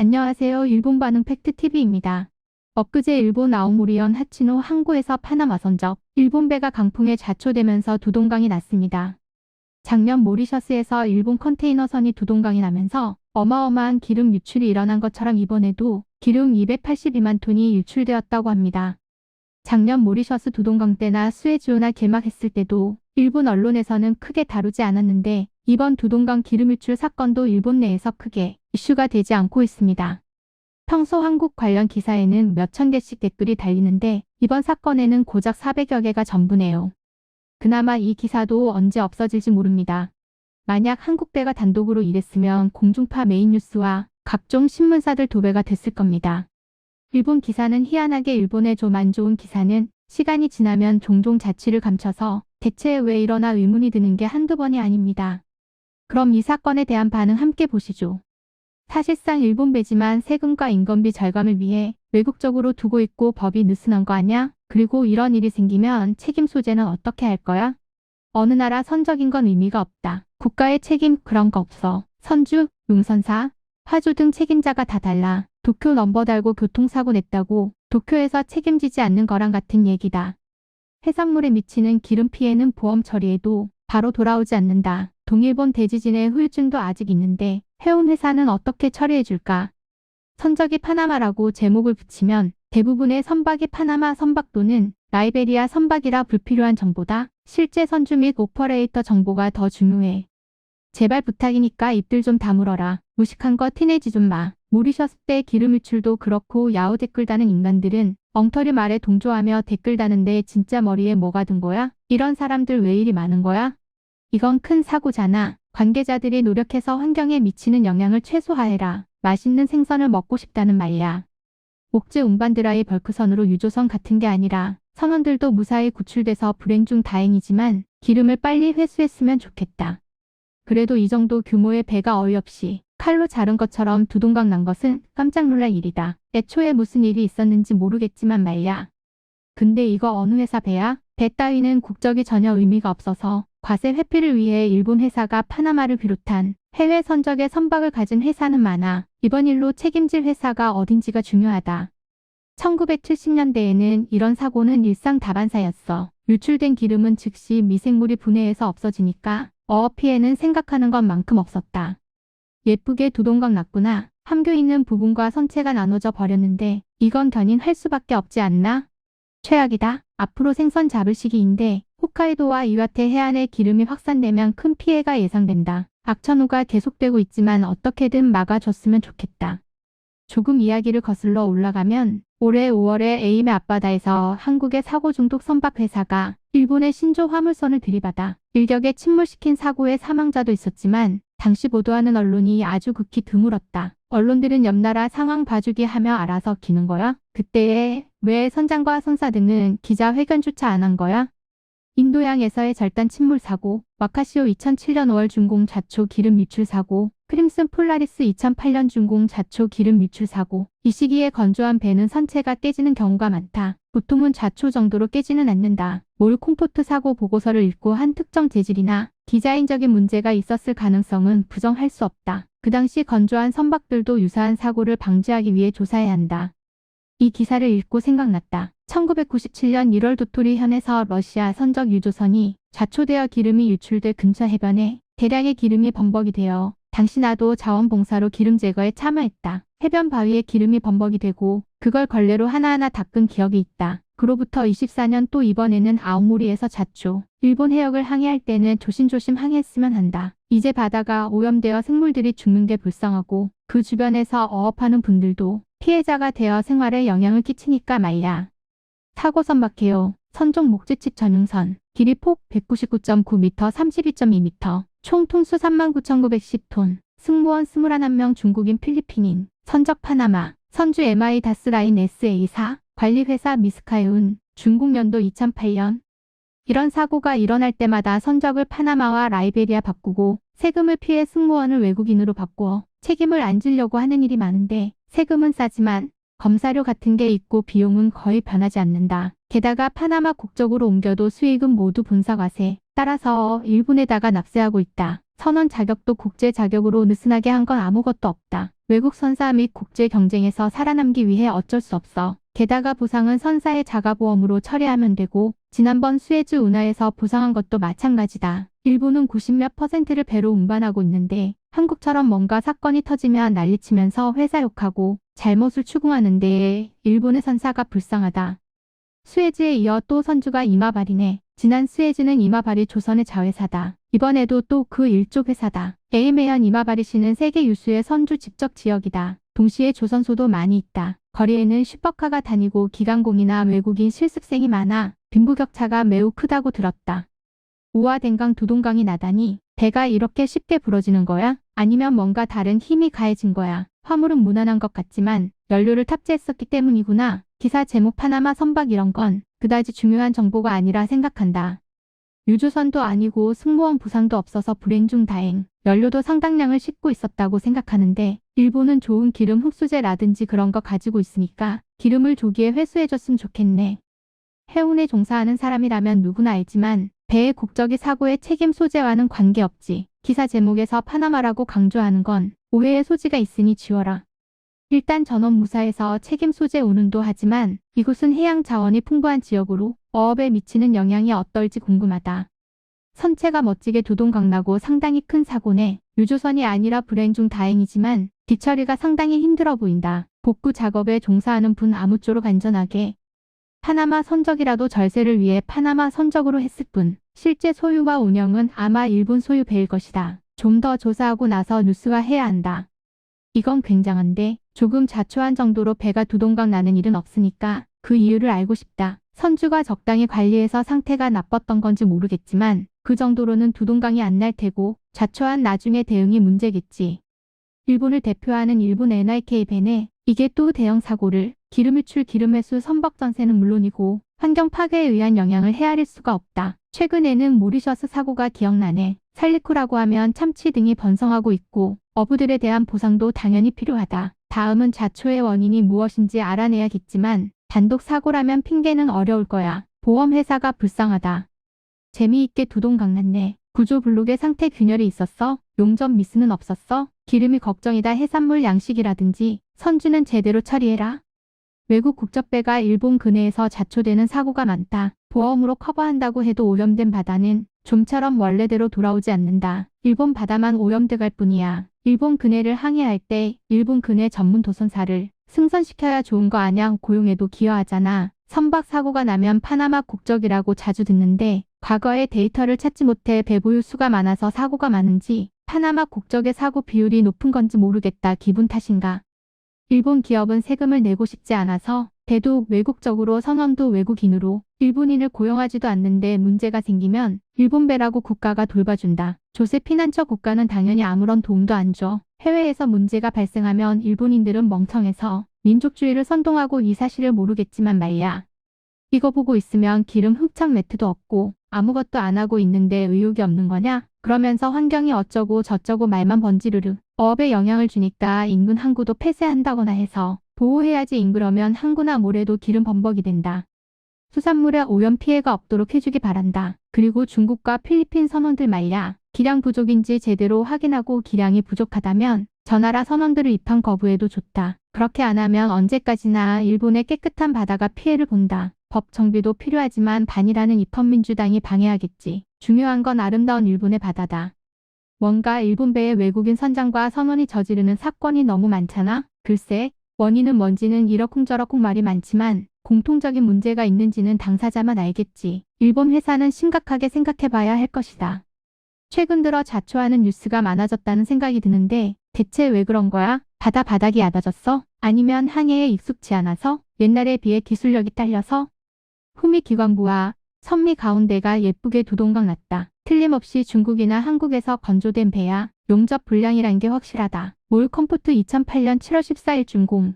안녕하세요. 일본 반응 팩트TV입니다. 엊그제 일본 아오모리현 하치노 항구에서 파나마 선적 일본 배가 강풍에 자초되면서 두동강이 났습니다. 작년 모리셔스에서 일본 컨테이너선이 두동강이 나면서 어마어마한 기름 유출이 일어난 것처럼 이번에도 기름 282만 톤이 유출되었다고 합니다. 작년 모리셔스 두동강 때나 수에즈운하 개막했을 때도 일본 언론에서는 크게 다루지 않았는데 이번 두동강 기름 유출 사건도 일본 내에서 크게 이슈가 되지 않고 있습니다. 평소 한국 관련 기사에는 몇천 개씩 댓글이 달리는데 이번 사건에는 고작 400여 개가 전부네요. 그나마 이 기사도 언제 없어질지 모릅니다. 만약 한국배가 단독으로 일했으면 공중파 메인 뉴스와 각종 신문사들 도배가 됐을 겁니다. 일본 기사는 희한하게 일본의 좀 안 좋은 기사는 시간이 지나면 종종 자취를 감춰서 대체 왜 이러나 의문이 드는 게 한두 번이 아닙니다. 그럼 이 사건에 대한 반응 함께 보시죠. 사실상 일본 배지만 세금과 인건비 절감을 위해 외국적으로 두고 있고 법이 느슨한 거 아냐? 그리고 이런 일이 생기면 책임 소재는 어떻게 할 거야? 어느 나라 선적인 건 의미가 없다. 국가의 책임 그런 거 없어. 선주, 용선사, 화주 등 책임자가 다 달라. 도쿄 넘버 달고 교통사고 냈다고 도쿄에서 책임지지 않는 거랑 같은 얘기다. 해산물에 미치는 기름 피해는 보험 처리해도 바로 돌아오지 않는다. 동일본 대지진의 후유증도 아직 있는데 해운 회사는 어떻게 처리해줄까? 선적이 파나마라고 제목을 붙이면 대부분의 선박이 파나마 선박 또는 라이베리아 선박이라 불필요한 정보다 실제 선주 및 오퍼레이터 정보가 더 중요해. 제발 부탁이니까 입들 좀 다물어라. 무식한 거 티내지 좀 마. 모리셔스 때 기름 유출도 그렇고 야후 댓글 다는 인간들은 엉터리 말에 동조하며 댓글 다는데 진짜 머리에 뭐가 든 거야? 이런 사람들 왜 이리 많은 거야? 이건 큰 사고잖아. 관계자들이 노력해서 환경에 미치는 영향을 최소화해라. 맛있는 생선을 먹고 싶다는 말이야. 옥제 운반드라이 벌크선으로 유조선 같은 게 아니라 선원들도 무사히 구출돼서 불행 중 다행이지만 기름을 빨리 회수했으면 좋겠다. 그래도 이 정도 규모의 배가 어이없이 칼로 자른 것처럼 두동강 난 것은 깜짝 놀랄 일이다. 애초에 무슨 일이 있었는지 모르겠지만 말야. 근데 이거 어느 회사 배야? 배 따위는 국적이 전혀 의미가 없어서 과세 회피를 위해 일본 회사가 파나마를 비롯한 해외 선적의 선박을 가진 회사는 많아. 이번 일로 책임질 회사가 어딘지가 중요하다. 1970년대에는 이런 사고는 일상 다반사였어. 유출된 기름은 즉시 미생물이 분해해서 없어지니까 어업 피해는 생각하는 것만큼 없었다. 예쁘게 두동강 났구나. 함교 있는 부분과 선체가 나눠져 버렸는데 이건 견인할 수밖에 없지 않나? 최악이다. 앞으로 생선 잡을 시기인데 홋카이도와 이와테 해안에 기름이 확산되면 큰 피해가 예상된다. 악천후가 계속되고 있지만 어떻게든 막아줬으면 좋겠다. 조금 이야기를 거슬러 올라가면 올해 5월에 에이메 앞바다에서 한국의 사고 중독 선박 회사가 일본의 신조 화물선을 들이받아 일격에 침몰시킨 사고에 사망자도 있었지만 당시 보도하는 언론이 아주 극히 드물었다. 언론들은 옆나라 상황 봐주기 하며 알아서 기는 거야? 그때에 왜 선장과 선사 등은 기자회견조차 안 한 거야? 인도양에서의 절단 침몰 사고, 와카시오 2007년 5월 준공 자초 기름 유출 사고, 크림슨 폴라리스 2008년 준공 자초 기름 유출 사고. 이 시기에 건조한 배는 선체가 깨지는 경우가 많다. 보통은 자초 정도로 깨지는 않는다. 몰 콩포트 사고 보고서를 읽고 한 특정 재질이나 디자인적인 문제가 있었을 가능성은 부정할 수 없다. 그 당시 건조한 선박들도 유사한 사고를 방지하기 위해 조사해야 한다. 이 기사를 읽고 생각났다. 1997년 1월 도토리 현에서 러시아 선적 유조선이 자초되어 기름이 유출돼 근처 해변에 대량의 기름이 범벅이 되어 당시 나도 자원봉사로 기름 제거에 참여했다. 해변 바위에 기름이 범벅이 되고 그걸 걸레로 하나하나 닦은 기억이 있다. 그로부터 24년 또 이번에는 아오모리에서 자초. 일본 해역을 항해할 때는 조심조심 항해했으면 한다. 이제 바다가 오염되어 생물들이 죽는 게 불쌍하고 그 주변에서 어업하는 분들도 피해자가 되어 생활에 영향을 끼치니까 말야. 사고 선박해요. 선종 목재칩 전용선. 길이 폭 199.9m 32.2m. 총 톤수 39,910톤. 승무원 21명 중국인 필리핀인. 선적 파나마. 선주 MI 다스라인 SA4. 관리회사 미스카이운. 준공연도 2008년. 이런 사고가 일어날 때마다 선적을 파나마와 라이베리아 바꾸고 세금을 피해 승무원을 외국인으로 바꾸어 책임을 안 지려고 하는 일이 많은데 세금은 싸지만 검사료 같은 게 있고 비용은 거의 변하지 않는다. 게다가 파나마 국적으로 옮겨도 수익은 모두 본사과세. 따라서 일본에다가 납세하고 있다. 선원 자격도 국제 자격으로 느슨하게 한 건 아무것도 없다. 외국 선사 및 국제 경쟁에서 살아남기 위해 어쩔 수 없어. 게다가 보상은 선사의 자가보험으로 처리하면 되고 지난번 수에즈 운하에서 보상한 것도 마찬가지다. 일본은 90몇 %를 배로 운반하고 있는데 한국처럼 뭔가 사건이 터지면 난리치면서 회사 욕하고 잘못을 추궁하는데 일본의 선사가 불쌍하다. 수에즈에 이어 또 선주가 이마발이네. 지난 수에즈는 이마발이 조선의 자회사다. 이번에도 또 그 일조 회사다. 에이메현 이마바리 씨는 세계 유수의 선주 집적 지역이다. 동시에 조선소도 많이 있다. 거리에는 슈퍼카가 다니고 기관공이나 외국인 실습생이 많아 빈부격차가 매우 크다고 들었다. 우아댕강 두동강이 나다니 배가 이렇게 쉽게 부러지는 거야? 아니면 뭔가 다른 힘이 가해진 거야? 화물은 무난한 것 같지만 연료를 탑재했었기 때문이구나. 기사 제목 파나마 선박 이런 건 그다지 중요한 정보가 아니라 생각한다. 유조선도 아니고 승무원 부상도 없어서 불행 중 다행. 연료도 상당량을 싣고 있었다고 생각하는데 일본은 좋은 기름 흡수제라든지 그런 거 가지고 있으니까 기름을 조기에 회수해줬으면 좋겠네. 해운에 종사하는 사람이라면 누구나 알지만 배의 국적이 사고의 책임 소재와는 관계없지. 기사 제목에서 파나마라고 강조하는 건 오해의 소지가 있으니 지워라. 일단 전원 무사해서 책임 소재 운운도 하지만 이곳은 해양 자원이 풍부한 지역으로 어업에 미치는 영향이 어떨지 궁금하다. 선체가 멋지게 두동강나고 상당히 큰 사고네. 유조선이 아니라 불행 중 다행이지만 뒤처리가 상당히 힘들어 보인다. 복구 작업에 종사하는 분 아무쪼록 안전하게. 파나마 선적이라도 절세를 위해 파나마 선적으로 했을 뿐 실제 소유와 운영은 아마 일본 소유 배일 것이다. 좀 더 조사하고 나서 뉴스화해야 한다. 이건 굉장한데 조금 자초한 정도로 배가 두동강 나는 일은 없으니까 그 이유를 알고 싶다. 선주가 적당히 관리해서 상태가 나빴던 건지 모르겠지만 그 정도로는 두동강이 안 날 테고 자초한 나중에 대응이 문제겠지. 일본을 대표하는 일본 NIK 벤에 이게 또 대형 사고를 기름 유출 기름 회수 선박 전세는 물론이고 환경 파괴에 의한 영향을 헤아릴 수가 없다. 최근에는 모리셔스 사고가 기억나네. 살리쿠라고 하면 참치 등이 번성하고 있고 어부들에 대한 보상도 당연히 필요하다. 다음은 자초의 원인이 무엇인지 알아내야겠지만 단독 사고라면 핑계는 어려울 거야. 보험회사가 불쌍하다. 재미있게 두동강 났네. 구조 블록에 상태 균열이 있었어? 용접 미스는 없었어? 기름이 걱정이다. 해산물 양식이라든지 선주는 제대로 처리해라. 외국 국적배가 일본 근해에서 자초되는 사고가 많다. 보험으로 커버한다고 해도 오염된 바다는 좀처럼 원래대로 돌아오지 않는다. 일본 바다만 오염돼갈 뿐이야. 일본 근해를 항해할 때 일본 근해 전문 도선사를 승선시켜야 좋은 거 아냐. 고용에도 기여하잖아. 선박 사고가 나면 파나마 국적이라고 자주 듣는데 과거의 데이터를 찾지 못해 배 보유 수가 많아서 사고가 많은지 파나마 국적의 사고 비율이 높은 건지 모르겠다. 기분 탓인가? 일본 기업은 세금을 내고 싶지 않아서 배도 외국적으로 선원도 외국인으로 일본인을 고용하지도 않는데 문제가 생기면 일본 배라고 국가가 돌봐준다. 조세 피난처 국가는 당연히 아무런 도움도 안 줘. 해외에서 문제가 발생하면 일본인들은 멍청해서 민족주의를 선동하고 이 사실을 모르겠지만 말야. 이거 보고 있으면 기름 흡착 매트도 없고 아무것도 안 하고 있는데 의욕이 없는 거냐? 그러면서 환경이 어쩌고 저쩌고 말만 번지르르. 어업에 영향을 주니까 인근 항구도 폐쇄한다거나 해서 보호해야지. 인그러면 항구나 모래도 기름 범벅이 된다. 수산물에 오염 피해가 없도록 해주기 바란다. 그리고 중국과 필리핀 선원들 말야. 기량 부족인지 제대로 확인하고 기량이 부족하다면 전하라 선원들을 입항 거부해도 좋다. 그렇게 안 하면 언제까지나 일본의 깨끗한 바다가 피해를 본다. 법 정비도 필요하지만 반이라는 입헌민주당이 방해하겠지. 중요한 건 아름다운 일본의 바다다. 뭔가 일본 배의 외국인 선장과 선원이 저지르는 사건이 너무 많잖아. 글쎄, 원인은 뭔지는 이러쿵저러쿵 말이 많지만 공통적인 문제가 있는지는 당사자만 알겠지. 일본 회사는 심각하게 생각해봐야 할 것이다. 최근 들어 자초하는 뉴스가 많아졌다는 생각이 드는데 대체 왜 그런 거야? 바닥이 얕아졌어? 아니면 항해에 익숙치 않아서? 옛날에 비해 기술력이 딸려서? 후미기관부와 선미 가운데가 예쁘게 두동강 났다. 틀림없이 중국이나 한국에서 건조된 배야. 용접 불량이란 게 확실하다. 몰 컴포트 2008년 7월 14일 준공.